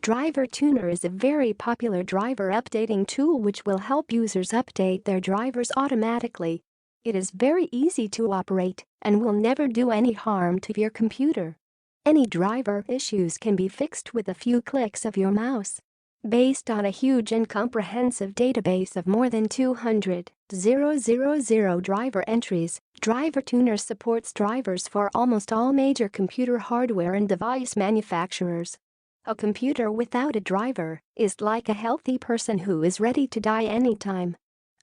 DriverTuner is a very popular driver updating tool which will help users update their drivers automatically. It is very easy to operate and will never do any harm to your computer. Any driver issues can be fixed with a few clicks of your mouse. Based on a huge and comprehensive database of more than 200,000 driver entries, DriverTuner supports drivers for almost all major computer hardware and device manufacturers. A computer without a driver is like a healthy person who is ready to die anytime.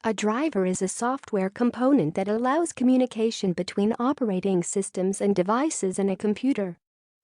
A driver is a software component that allows communication between operating systems and devices in a computer.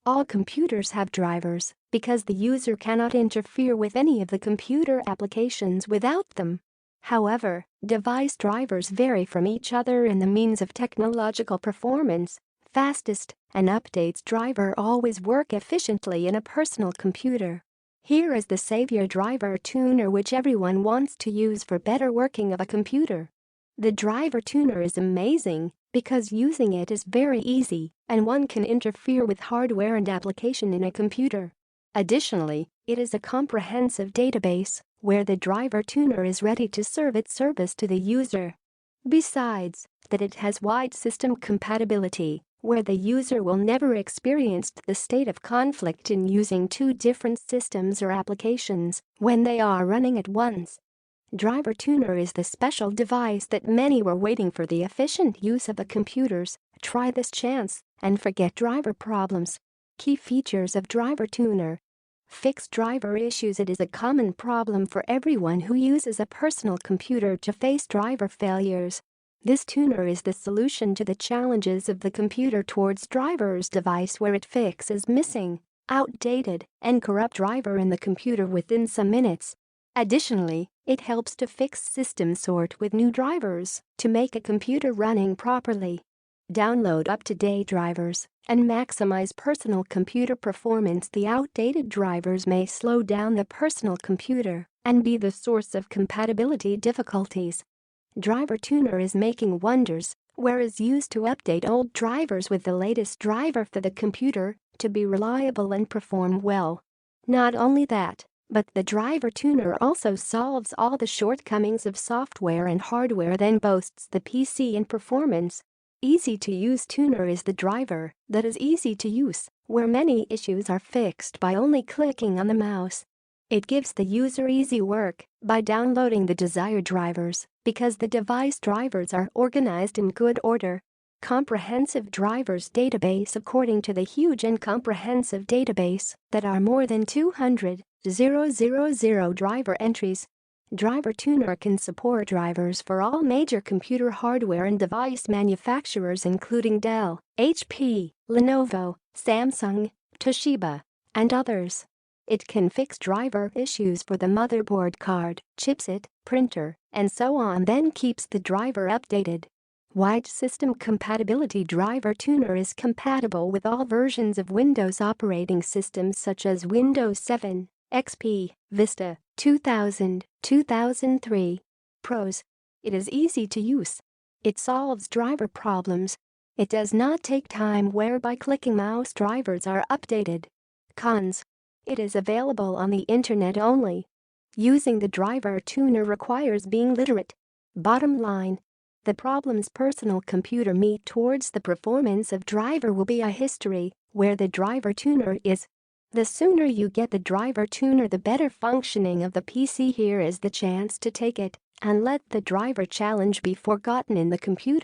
All computers have drivers because the user cannot interfere with any of the computer applications without them. However, device drivers vary from each other in the means of technological performance. Fastest and updates driver always work efficiently in a personal computer. Here is the savior DriverTuner which everyone wants to use for better working of a computer. The DriverTuner is amazing because using it is very easy and one can interfere with hardware and application in a computer. Additionally, it is a comprehensive database where the DriverTuner is ready to serve its service to the user. Besides that, it has wide system compatibility where the user will never experience the state of conflict in using two different systems or applications when they are running at once. DriverTuner is the special device that many were waiting for the efficient use of the computers. Try this chance and forget driver problems. Key features of DriverTuner. Fix driver issues. It is a common problem for everyone who uses a personal computer to face driver failures. This tuner is the solution to the challenges of the computer towards driver's device where it fixes missing, outdated, and corrupt driver in the computer within some minutes. Additionally, it helps to fix system sort with new drivers to make a computer running properly. Download up-to-date drivers and maximize personal computer performance. The outdated drivers may slow down the personal computer and be the source of compatibility difficulties. DriverTuner is making wonders, where is used to update old drivers with the latest driver for the computer to be reliable and perform well. Not only that, but the DriverTuner also solves all the shortcomings of software and hardware, then boasts the PC in performance. Easy-to-use tuner is the driver that is easy to use, where many issues are fixed by only clicking on the mouse. It gives the user easy work by downloading the desired drivers because the device drivers are organized in good order. Comprehensive drivers database. According to the huge and comprehensive database that are more than 200,000 driver entries, DriverTuner can support drivers for all major computer hardware and device manufacturers including Dell, HP, Lenovo, Samsung, Toshiba, and others. It can fix driver issues for the motherboard, card, chipset, printer, and so on, then keeps the driver updated. Wide system compatibility. DriverTuner is compatible with all versions of Windows operating systems such as Windows 7, XP, Vista, 2000, 2003. Pros: it is easy to use. It solves driver problems. It does not take time, whereby clicking mouse drivers are updated. Cons: it is available on the internet only. Using the DriverTuner requires being literate. Bottom line: the problems personal computer meet towards the performance of driver will be a history where the DriverTuner is. The sooner you get the DriverTuner, the better functioning of the PC. Here is the chance to take it and let the driver challenge be forgotten in the computer.